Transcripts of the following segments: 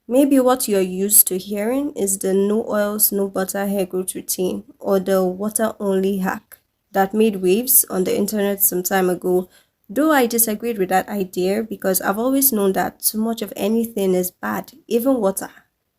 Maybe what you're used to hearing is the no oils, no butter hair growth routine or the water only hack that made waves on the internet some time ago. Though I disagreed with that idea because I've always known that too much of anything is bad, even water.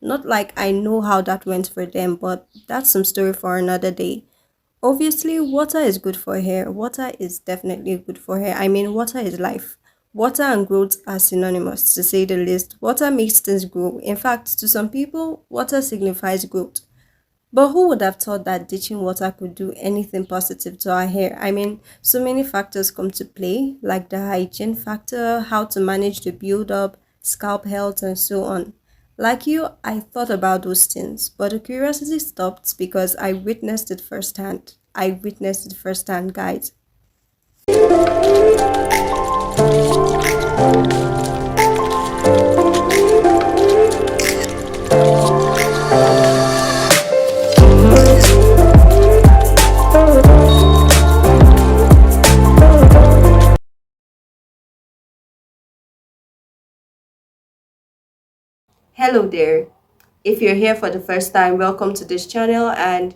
Not like I know how that went for them, but that's some story for another day. Obviously, water is good for hair. Water is definitely good for hair. I mean, water is life. Water and growth are synonymous, to say the least. Water makes things grow. In fact, to some people, water signifies growth. But who would have thought that ditching water could do anything positive to our hair? I mean, so many factors come to play, like the hygiene factor, how to manage the build-up, scalp health, and so on. Like you, I thought about those things, but the curiosity stopped because I witnessed it firsthand. I witnessed it firsthand, guys. Hello there. If you're here for the first time, welcome to this channel. And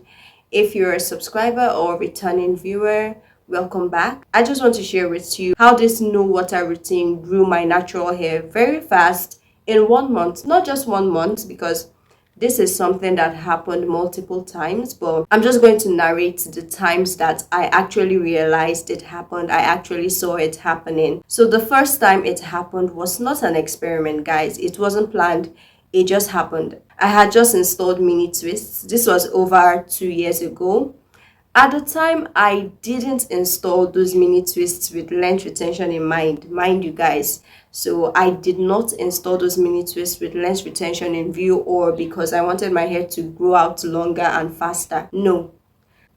if you're a subscriber or returning viewer, welcome back. I just want to share with you how this no water routine grew my natural hair very fast in 1 month. Not just 1 month, because this is something that happened multiple times, but I'm just going to narrate the times that I actually realized it happened. I actually saw it happening. So the first time it happened was not an experiment, guys. It wasn't planned. It just happened. I had just installed mini twists. This was over 2 years ago. At the time, I didn't install those mini twists with length retention in mind you guys. So I did not install those mini twists with length retention in view or because I wanted my hair to grow out longer and faster. No,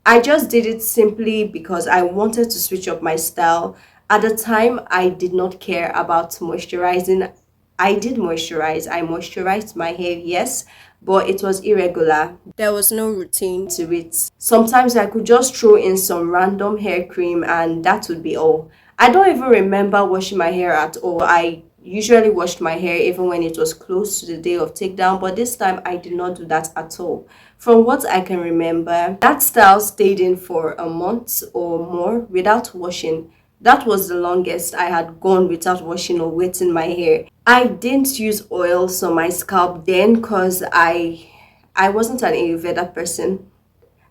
I just did it simply because I wanted to switch up my style. At the time, I did not care about moisturizing. I did moisturize. I moisturized my hair, yes, but it was irregular. There was no routine to it. Sometimes I could just throw in some random hair cream and that would be all. I don't even remember washing my hair at all. I usually washed my hair even when it was close to the day of takedown, but this time I did not do that at all. From what I can remember, that style stayed in for a month or more without washing. That was the longest I had gone without washing or wetting my hair. I didn't use oils on my scalp then because I wasn't an Ayurveda person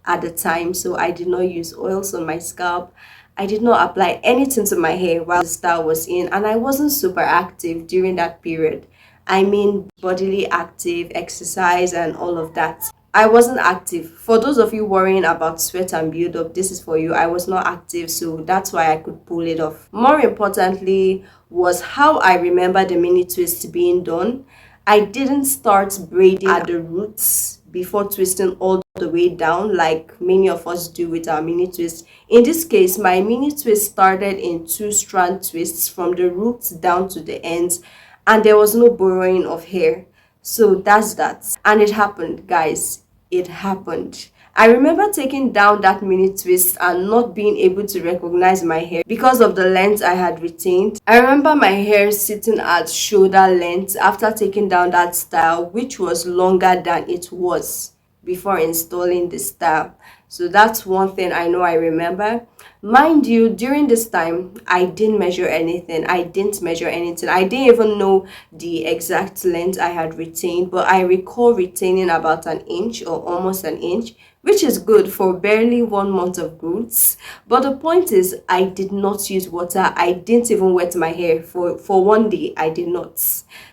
at the time, so I did not use oils on my scalp. I did not apply anything to my hair while the style was in, and I wasn't super active during that period. I mean, bodily active, exercise, and all of that. I wasn't active. For those of you worrying about sweat and build-up, this is for you. I was not active, so that's why I could pull it off. More importantly, was how I remember the mini twist being done. I didn't start braiding at the roots before twisting all the way down like many of us do with our mini twist. In this case, my mini twist started in two strand twists from the roots down to the ends, and there was no borrowing of hair. So that's that. And it happened, guys. It happened. I remember taking down that mini twist and not being able to recognize my hair because of the length I had retained. I remember my hair sitting at shoulder length after taking down that style, which was longer than it was before installing the style. So that's one thing I know I remember. Mind you, during this time, I didn't measure anything. I didn't measure anything. I didn't even know the exact length I had retained, but I recall retaining about an inch or almost an inch, which is good for barely 1 month of growth. But the point is, I did not use water. I didn't even wet my hair for one day. I did not.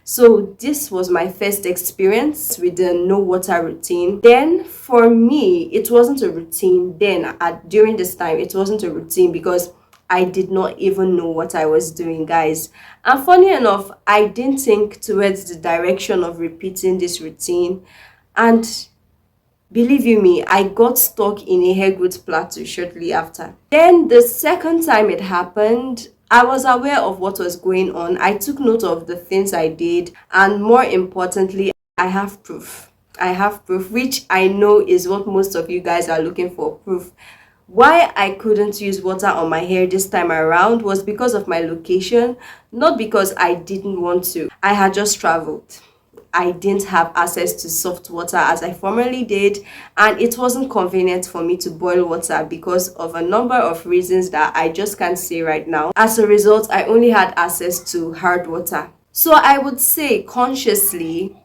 So this was my first experience with the no water routine. Then for me, it wasn't a routine. Then during this time, it wasn't a routine because I did not even know what I was doing, guys. And funny enough, I didn't think towards the direction of repeating this routine. And believe you me, I got stuck in a hair growth plateau shortly after. Then the second time it happened, I was aware of what was going on. I took note of the things I did, and more importantly, I have proof. I have proof, which I know is what most of you guys are looking for, proof. Why I couldn't use water on my hair this time around was because of my location, not because I didn't want to. I had just traveled. I didn't have access to soft water as I formerly did, and it wasn't convenient for me to boil water because of a number of reasons that I just can't say right now. As a result, I only had access to hard water. So I would say consciously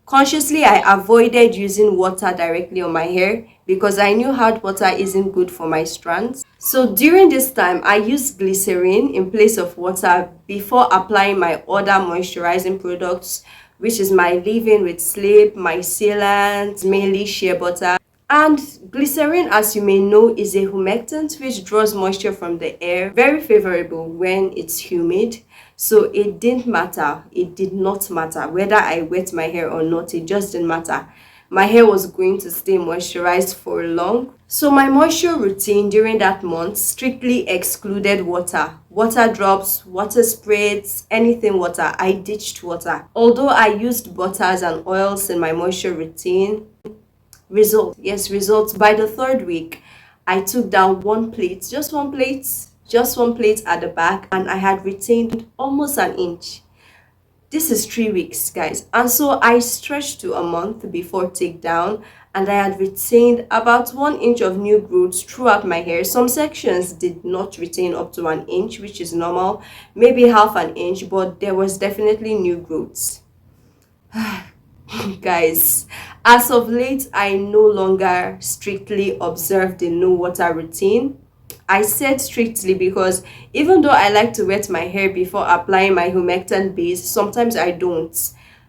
I avoided using water directly on my hair because I knew hard water isn't good for my strands. So during this time, I used glycerin in place of water before applying my other moisturizing products, which is my leave-in with sleep, my sealant, mainly shea butter. And glycerin, as you may know, is a humectant which draws moisture from the air, very favorable when it's humid. So it didn't matter, it did not matter whether I wet my hair or not, it just didn't matter. My hair was going to stay moisturized for long. So my moisture routine during that month strictly excluded water. Water drops, water sprays, anything water. I ditched water. Although I used butters and oils in my moisture routine, results. By the third week, I took down one plate, just one plate at the back, and I had retained almost an inch. This is 3 weeks, guys, and so I stretched to a month before takedown, and I had retained about 1 inch of new growth throughout my hair. Some sections did not retain up to an inch, which is normal, maybe half an inch, but there was definitely new growths. Guys, as of late, I no longer strictly observe the no water routine. I said strictly because even though I like to wet my hair before applying my humectant base, sometimes I don't.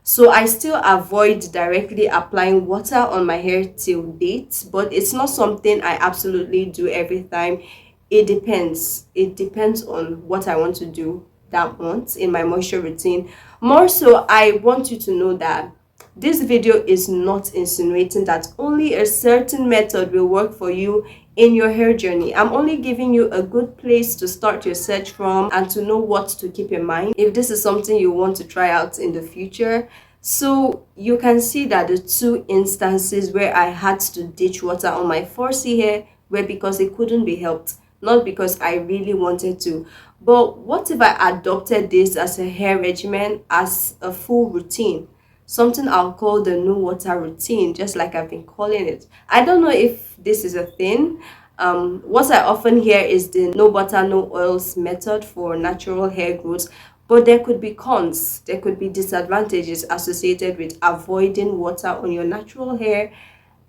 So I still avoid directly applying water on my hair till date, but it's not something I absolutely do every time. It depends. It depends on what I want to do that month in my moisture routine. More so, I want you to know that this video is not insinuating that only a certain method will work for you in your hair journey. I'm only giving you a good place to start your search from and to know what to keep in mind if this is something you want to try out in the future. So you can see that the two instances where I had to ditch water on my 4C hair were because it couldn't be helped, not because I really wanted to. But what if I adopted this as a hair regimen, as a full routine? Something I'll call the no water routine, just like I've been calling it. I don't know if this is a thing. What I often hear is the no butter, no oils method for natural hair growth, but there could be cons, there could be disadvantages associated with avoiding water on your natural hair.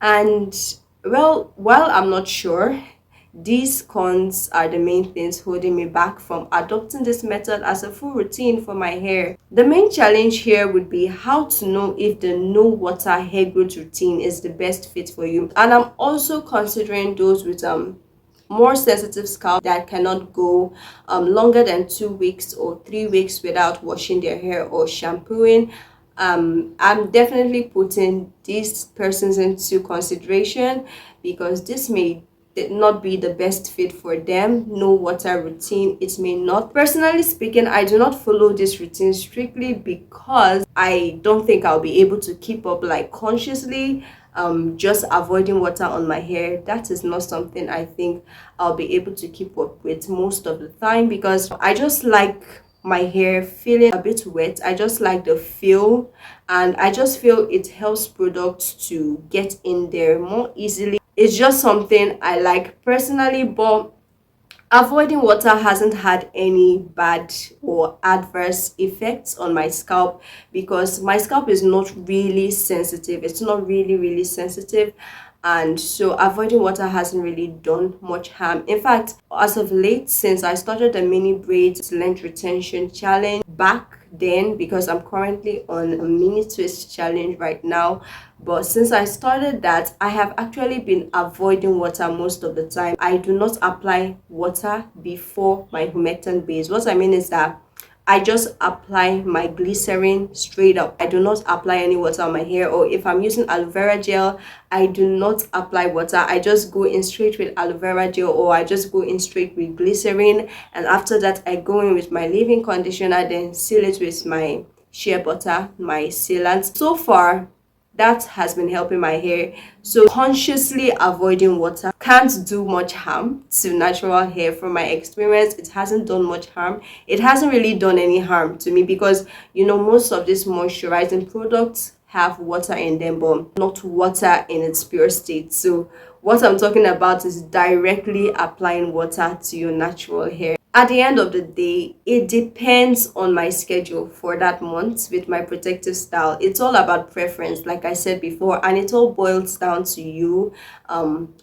And well, while I'm not sure, these cons are the main things holding me back from adopting this method as a full routine for my hair. The main challenge here would be how to know if the no water hair growth routine is the best fit for you. And I'm also considering those with more sensitive scalp that cannot go longer than 2 weeks or 3 weeks without washing their hair or shampooing. I'm definitely putting these persons into consideration because this may not be the best fit for them. No water routine, it may not. Personally speaking, I do not follow this routine strictly because I don't think I'll be able to keep up, like consciously just avoiding water on my hair. That is not something I think I'll be able to keep up with most of the time because I just like my hair feeling a bit wet. I just like the feel, and I just feel it helps products to get in there more easily. It's just something I like personally, but avoiding water hasn't had any bad or adverse effects on my scalp because my scalp is not really sensitive. It's not really sensitive. And so avoiding water hasn't really done much harm. In fact, as of late, since I started the mini braids length retention challenge back then, because I'm currently on a mini twist challenge right now, but since I started that, I have actually been avoiding water most of the time. I do not apply water before my humectant base. What I mean is that I just apply my glycerin straight up. I do not apply any water on my hair, or if I'm using aloe vera gel, I do not apply water. I just go in straight with aloe vera gel, or I just go in straight with glycerin, and after that I go in with my leave-in conditioner, then seal it with my shea butter, my sealant. So far, that has been helping my hair. So consciously avoiding water can't do much harm to natural hair. From my experience, it hasn't done much harm. It hasn't really done any harm to me because, you know, most of these moisturizing products have water in them, but not water in its pure state. So what I'm talking about is directly applying water to your natural hair. At the end of the day, it depends on my schedule for that month with my protective style. It's all about preference, like I said before, and it all boils down to you,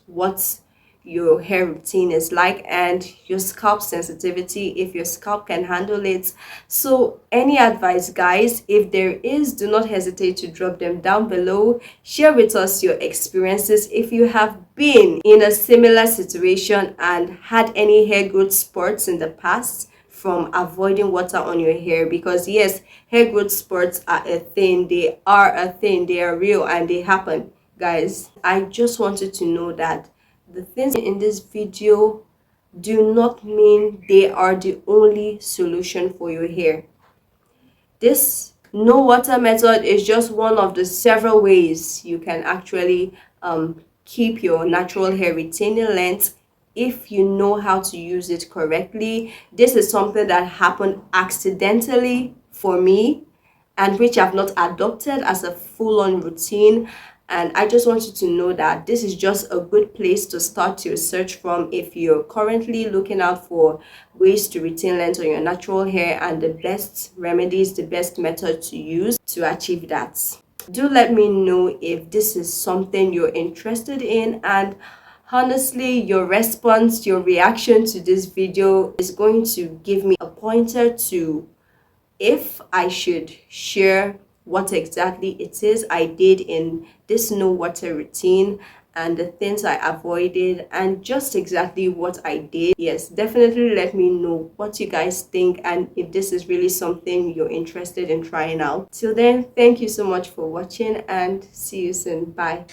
what your hair routine is like and your scalp sensitivity, if your scalp can handle it. So any advice, guys, if there is, do not hesitate to drop them down below. Share with us your experiences if you have been in a similar situation and had any hair growth spurts in the past from avoiding water on your hair. Because yes, hair growth spurts are a thing, they are a thing, they are real and they happen, guys. I just wanted to know that the things in this video do not mean they are the only solution for your hair. This no water method is just one of the several ways you can actually keep your natural hair retaining length if you know how to use it correctly. This is something that happened accidentally for me and which I've not adopted as a full-on routine. And I just want you to know that this is just a good place to start your search from if you're currently looking out for ways to retain length on your natural hair and the best remedies, the best method to use to achieve that. Do let me know if this is something you're interested in, and honestly, your response, your reaction to this video is going to give me a pointer to if I should share what exactly it is I did in this no water routine and the things I avoided and just exactly what I did. Yes, definitely let me know what you guys think and if this is really something you're interested in trying out. Till then, thank you so much for watching and see you soon. Bye.